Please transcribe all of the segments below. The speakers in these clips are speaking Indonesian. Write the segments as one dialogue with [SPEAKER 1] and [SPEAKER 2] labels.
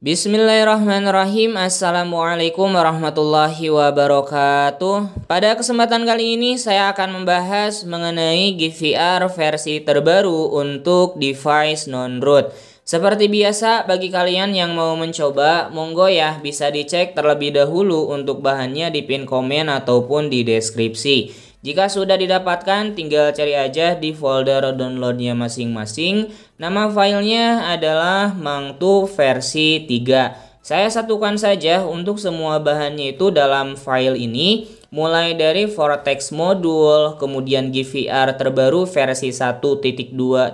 [SPEAKER 1] Bismillahirrahmanirrahim. Assalamualaikum warahmatullahi wabarakatuh. Pada kesempatan kali ini saya akan membahas mengenai GVR versi terbaru untuk device non-root. Seperti biasa, bagi kalian yang mau mencoba, monggo ya bisa dicek terlebih dahulu untuk bahannya di pin komen ataupun di deskripsi. Jika sudah didapatkan, tinggal cari aja di folder downloadnya masing-masing. Nama filenya adalah Mangtu versi 3. Saya satukan saja untuk semua bahannya itu dalam file ini, mulai dari Vortex modul, kemudian GVR terbaru versi 1.2.0,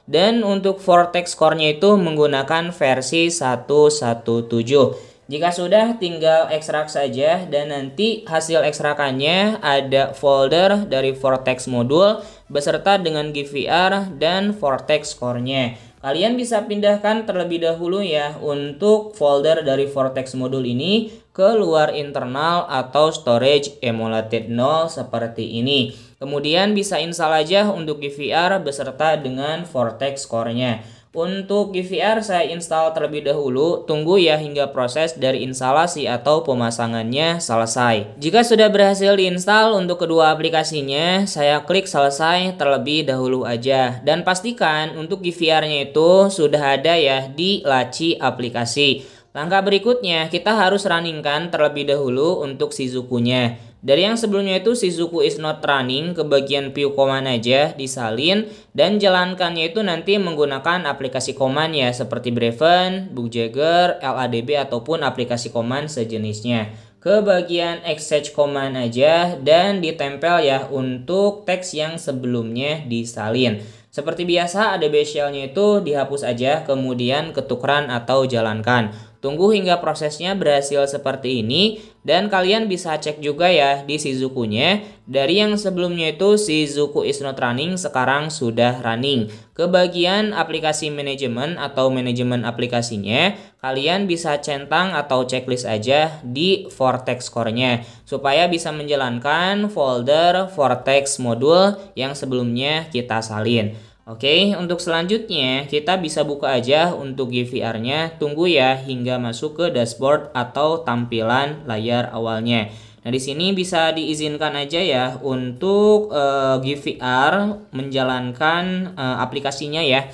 [SPEAKER 1] dan untuk Vortex core-nya itu menggunakan versi 1.1.7. Jika sudah, tinggal ekstrak saja dan nanti hasil ekstrakannya ada folder dari Vortex modul beserta dengan GVR dan Vortex core-nya. Kalian bisa pindahkan terlebih dahulu ya untuk folder dari Vortex modul ini ke luar internal atau storage emulated 0 seperti ini. Kemudian bisa install aja untuk GVR beserta dengan Vortex core-nya. Untuk GVR saya install terlebih dahulu, tunggu ya hingga proses dari instalasi atau pemasangannya selesai. Jika sudah berhasil diinstal untuk kedua aplikasinya, saya klik selesai terlebih dahulu aja. Dan pastikan untuk GVR-nya itu sudah ada ya di laci aplikasi. Langkah berikutnya, kita harus runningkan terlebih dahulu untuk Shizuku-nya. Dari yang sebelumnya itu Shizuku is not running, ke bagian view command aja disalin dan jalankannya itu nanti menggunakan aplikasi command ya seperti Braven, Bugjaeger, LADB ataupun aplikasi command sejenisnya. Ke bagian exec command aja dan ditempel ya untuk teks yang sebelumnya disalin. Seperti biasa ADB shell-nya itu dihapus aja kemudian ketukeran atau jalankan. Tunggu hingga prosesnya berhasil seperti ini dan kalian bisa cek juga ya di Shizuku-nya. Dari yang sebelumnya itu Shizuku is not running sekarang sudah running. Ke bagian aplikasi manajemen atau manajemen aplikasinya, kalian bisa centang atau checklist aja di Vortex core-nya supaya bisa menjalankan folder Vortex modul yang sebelumnya kita salin. Oke, untuk selanjutnya kita bisa buka aja untuk GVR-nya. Tunggu ya hingga masuk ke dashboard atau tampilan layar awalnya. Nah, di sini bisa diizinkan aja ya untuk GVR menjalankan aplikasinya ya.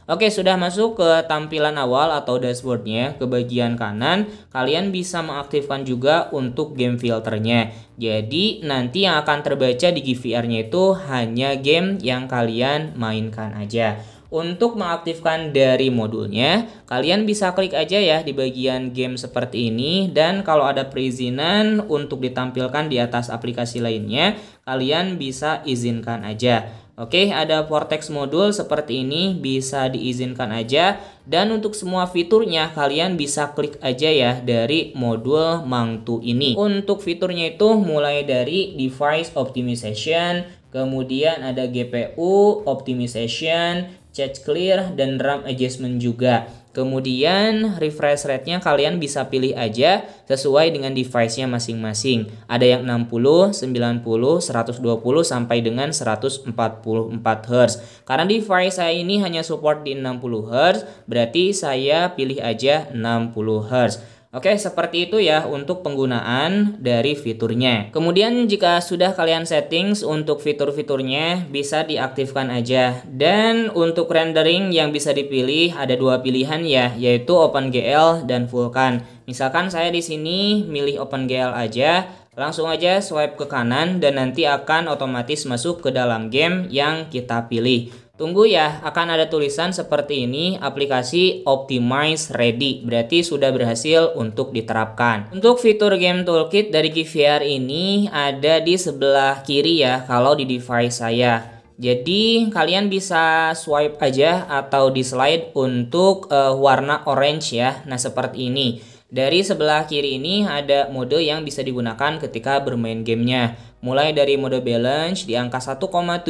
[SPEAKER 1] Oke, sudah masuk ke tampilan awal atau dashboardnya. Ke bagian kanan, kalian bisa mengaktifkan juga untuk game filternya. Jadi, nanti yang akan terbaca di GVR-nya itu hanya game yang kalian mainkan aja. Untuk mengaktifkan dari modulnya, kalian bisa klik aja ya di bagian game seperti ini. Dan kalau ada perizinan untuk ditampilkan di atas aplikasi lainnya, kalian bisa izinkan aja. Oke, ada Vortex modul seperti ini, bisa diizinkan aja. Dan untuk semua fiturnya, kalian bisa klik aja ya dari modul Mangtu ini. Untuk fiturnya itu mulai dari device optimization, kemudian ada GPU optimization, cache clear, dan RAM adjustment juga. Kemudian refresh rate-nya kalian bisa pilih aja sesuai dengan device-nya masing-masing. Ada yang 60, 90, 120 sampai dengan 144 Hz. Karena device saya ini hanya support di 60 Hz, berarti saya pilih aja 60 Hz. Oke, seperti itu ya untuk penggunaan dari fiturnya. Kemudian jika sudah kalian settings untuk fitur-fiturnya, bisa diaktifkan aja. Dan untuk rendering yang bisa dipilih ada dua pilihan ya, yaitu OpenGL dan Vulkan. Misalkan saya di sini milih OpenGL aja, langsung aja swipe ke kanan dan nanti akan otomatis masuk ke dalam game yang kita pilih. Tunggu ya, akan ada tulisan seperti ini, aplikasi Optimize Ready, berarti sudah berhasil untuk diterapkan. Untuk fitur Game Toolkit dari GVR ini ada di sebelah kiri ya, kalau di device saya. Jadi kalian bisa swipe aja atau di slide untuk warna orange ya, nah seperti ini. Dari sebelah kiri ini ada mode yang bisa digunakan ketika bermain gamenya. Mulai dari mode balance di angka 1,71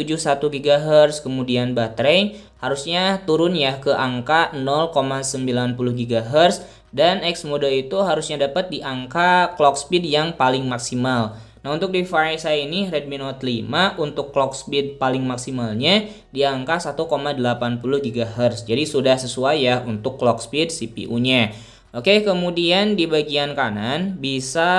[SPEAKER 1] GHz, kemudian baterai harusnya turun ya ke angka 0,90 GHz, dan X mode itu harusnya dapat di angka clock speed yang paling maksimal. Nah, untuk device saya ini Redmi Note 5 untuk clock speed paling maksimalnya di angka 1,80 GHz. Jadi sudah sesuai ya untuk clock speed CPU-nya. Oke, kemudian di bagian kanan bisa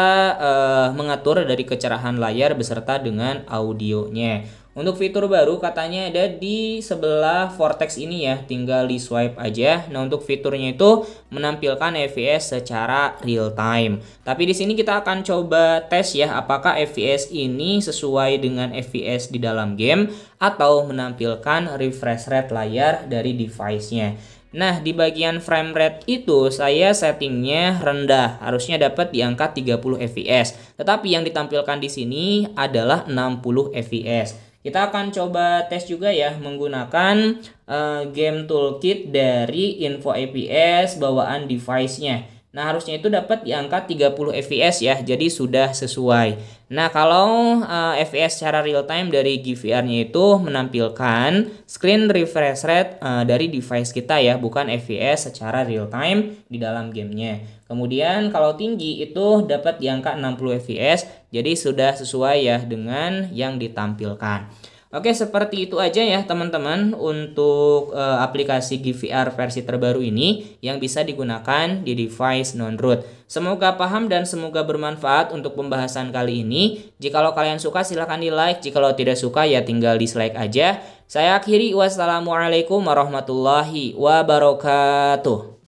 [SPEAKER 1] mengatur dari kecerahan layar beserta dengan audionya. Untuk fitur baru katanya ada di sebelah Vortex ini ya, tinggal di swipe aja. Nah, untuk fiturnya itu menampilkan FPS secara real time. Tapi di sini kita akan coba tes ya, apakah FPS ini sesuai dengan FPS di dalam game atau menampilkan refresh rate layar dari device-nya. Nah, di bagian frame rate itu saya settingnya rendah, harusnya dapat di angka 30 fps. Tetapi yang ditampilkan di sini adalah 60 fps. Kita akan coba tes juga ya menggunakan game toolkit dari info FPS bawaan device-nya. Nah, harusnya itu dapat di angka 30 fps ya, jadi sudah sesuai. Nah, kalau FPS secara real time dari GVR-nya itu menampilkan screen refresh rate dari device kita ya, bukan FPS secara real time di dalam gamenya. Kemudian kalau tinggi itu dapat di angka 60 fps, jadi sudah sesuai ya dengan yang ditampilkan. Oke, seperti itu aja ya teman-teman untuk aplikasi GVR versi terbaru ini yang bisa digunakan di device non-root. Semoga paham dan semoga bermanfaat untuk pembahasan kali ini. Jikalau kalian suka silahkan di like, jikalau tidak suka ya tinggal dislike aja. Saya akhiri, wassalamualaikum warahmatullahi wabarakatuh.